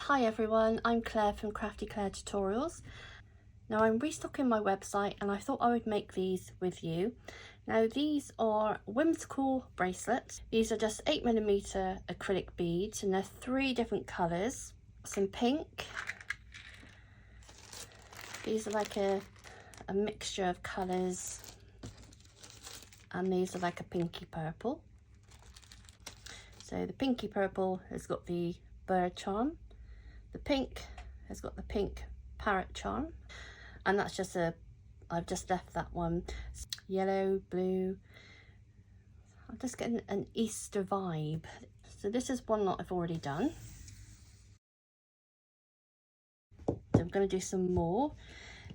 Hi everyone, I'm Claire from Crafty Claire Tutorials. Now I'm restocking my website and I thought I would make these with you. Now these are Whimsical bracelets. These are just 8mm acrylic beads and they're 3 different colours. Some pink. These are like a mixture of colours, and these are like a pinky purple. So the pinky purple has got the bird charm. The pink has got the pink parrot charm, and that's just I've just left that one. Yellow, blue. I'm just getting an Easter vibe. So this is one that I've already done. So I'm going to do some more.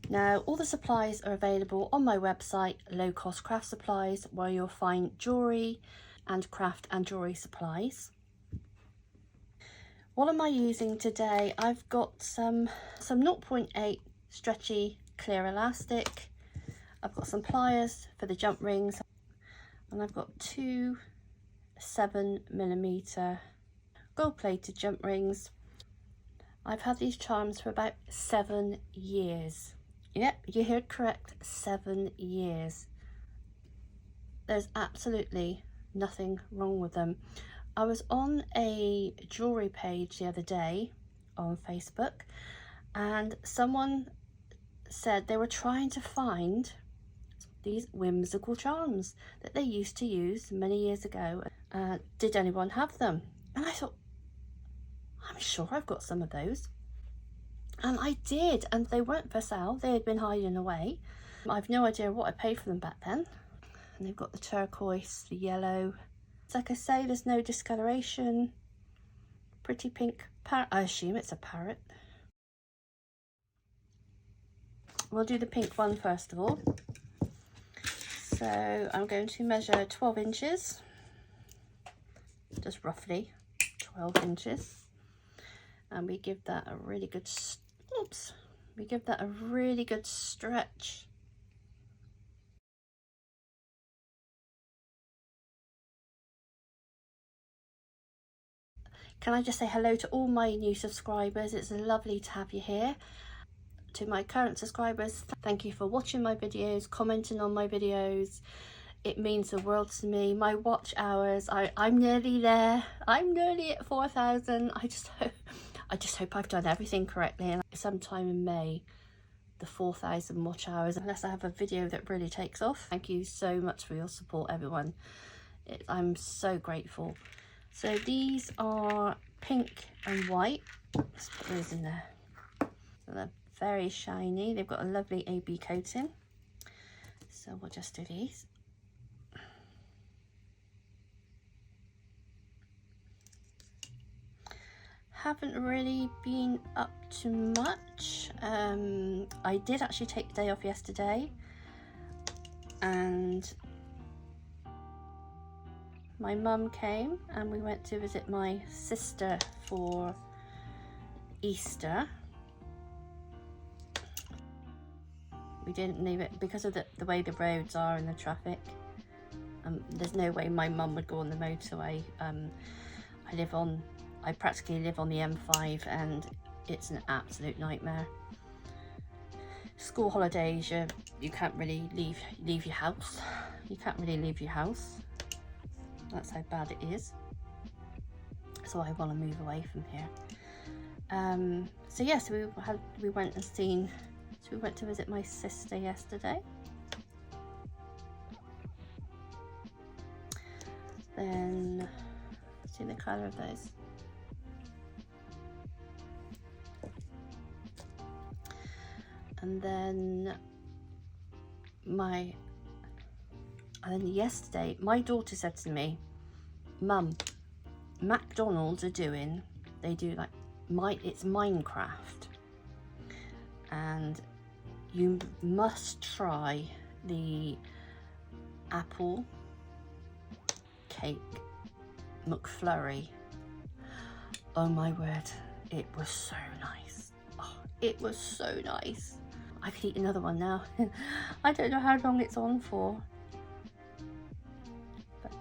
Now all the supplies are available on my website, Low Cost Craft Supplies, where you'll find jewellery and craft and jewellery supplies. What am I using today? I've got some 0.8 stretchy clear elastic. I've got some pliers for the jump rings, and I've got 2 7mm gold plated jump rings. I've had these charms for about 7 years. Yep, you heard correct, 7 years. There's absolutely nothing wrong with them. I was on a jewellery page the other day on Facebook, and someone said they were trying to find these whimsical charms that they used to use many years ago. Did anyone have them? And I thought, I'm sure I've got some of those. And I did, and they weren't for sale. They had been hiding away. I've no idea what I paid for them back then. And they've got the turquoise, the yellow. Like I say, there's no discoloration. Pretty pink parrot. I assume it's a parrot. We'll do the pink one first of all. So I'm going to measure 12 inches. Just roughly 12 inches. And we give that a really good stretch. Can I just say hello to all my new subscribers? It's lovely to have you here. To my current subscribers, thank you for watching my videos, commenting on my videos. It means the world to me. My watch hours, I'm nearly there. I'm nearly at 4,000. I just hope I've done everything correctly, and sometime in May, the 4,000 watch hours, unless I have a video that really takes off. Thank you so much for your support, everyone. I'm so grateful. So these are pink and white. Let's put those in there. So they're very shiny. They've got a lovely AB coating. So we'll just do these. Haven't really been up to much. I did actually take the day off yesterday, and my mum came and we went to visit my sister for Easter. We didn't leave it because of the way the roads are and the traffic. There's no way my mum would go on the motorway. I practically live on the M5 and it's an absolute nightmare. School holidays, you can't really leave your house. You can't really leave your house. That's how bad it is. So I want to move away from here. So yeah, so we went to visit my sister yesterday. Then see the colour of those. And then yesterday, my daughter said to me, Mum, McDonald's they do like, it's Minecraft. And you must try the apple cake McFlurry. Oh my word, it was so nice. Oh, it was so nice. I could eat another one now. I don't know how long it's on for. But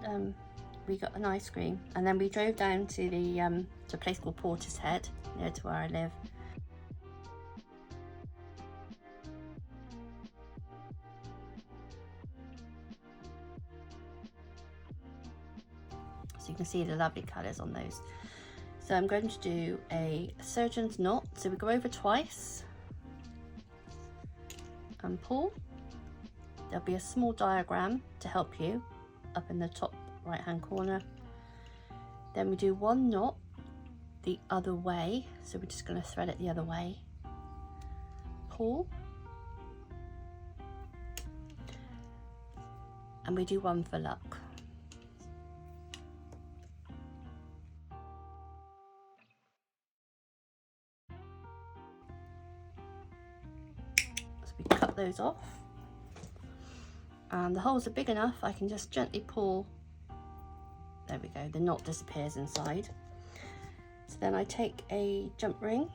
we got an ice cream, and then we drove down to the to a place called Portishead, near to where I live. So you can see the lovely colours on those. So I'm going to do a surgeon's knot. So we go over twice and pull. There'll be a small diagram to help you up in the top right hand corner. Then we do one knot the other way, so we're just going to thread it the other way, pull, and we do one for luck. So we cut those off, and the holes are big enough I can just gently pull. There we go, the knot disappears inside. So then I take a jump ring,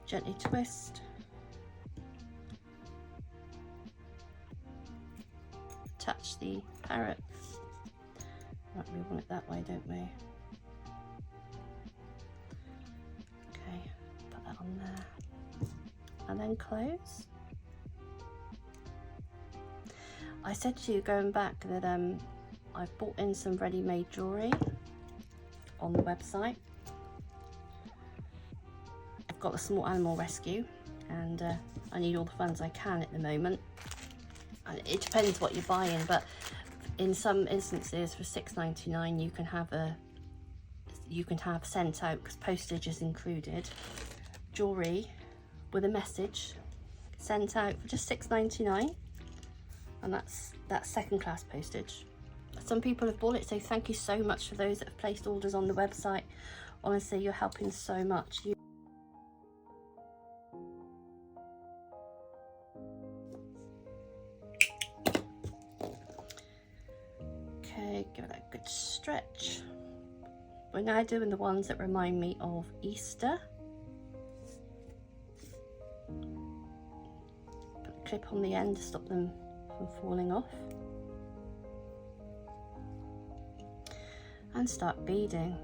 gently twist, attach the parrot. Right, we want it that way, don't we? Okay, put that on there. And then close. I said to you going back that I've bought in some ready-made jewellery on the website. I've got a small animal rescue, and I need all the funds I can at the moment. And it depends what you're buying, but in some instances for £6.99 you can have sent out, because postage is included, jewellery with a message sent out for just £6.99. And that's second class postage. Some people have bought it, so thank you so much for those that have placed orders on the website. Honestly, you're helping so much. Okay, give it a good stretch. We're now doing the ones that remind me of Easter. Put a clip on the end to stop them from falling off, and start beading.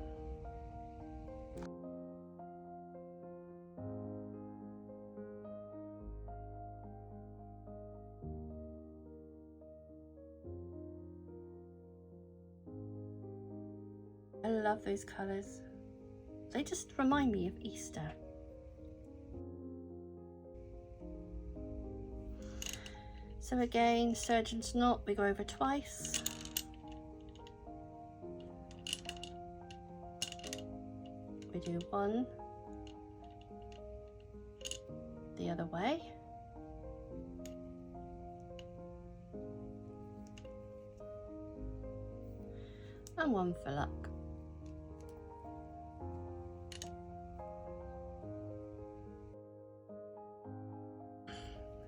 I love those colours. They just remind me of Easter. So again, surgeon's knot, we go over twice. We do one the other way. And one for luck.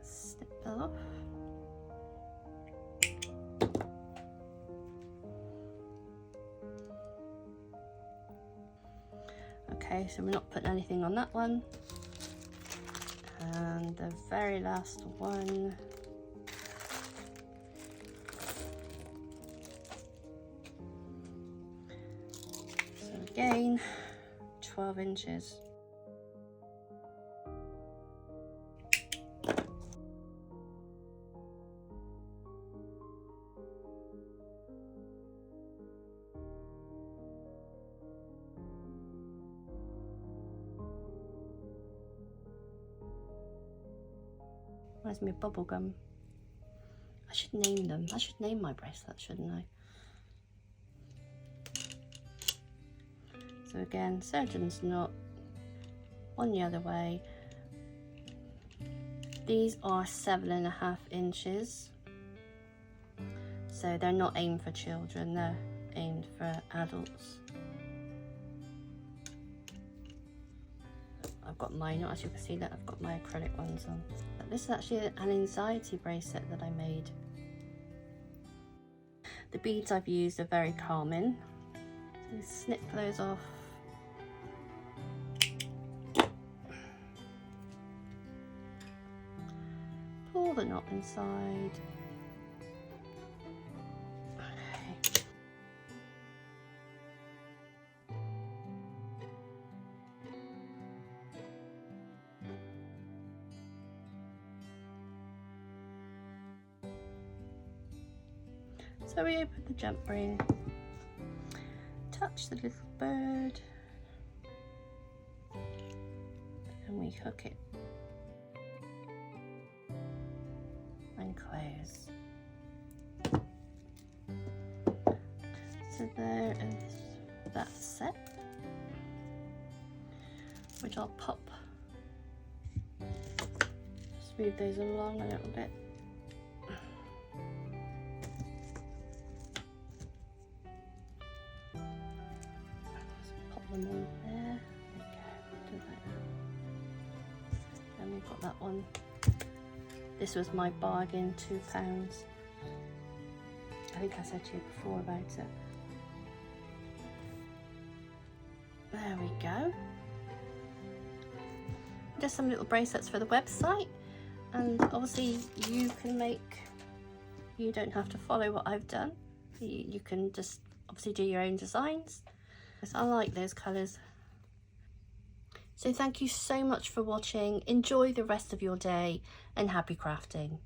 Snip that off. Okay, so we're not putting anything on that one. And the very last one. So again, 12 inches. Reminds me of bubble gum. I should name them. I should name my bracelet, shouldn't I? So again, surgeon's knot, one the other way. These are 7.5 inches. So they're not aimed for children, they're aimed for adults. I've got mine, as you can see that I've got my acrylic ones on. But this is actually an anxiety bracelet that I made. The beads I've used are very calming. So snip those off. Pull. the knot inside. Okay. So we open the jump ring, touch the little bird, and we hook it and close. So there is that set, which I'll pop, just move those along a little bit. On there, there we go, do like that. And we've got that one. This was my bargain, £2. I think I said to you before about it. There we go. Just some little bracelets for the website, and obviously you can make, you don't have to follow what I've done. You can just obviously do your own designs. I like those colours. So thank you so much for watching. Enjoy the rest of your day and happy crafting.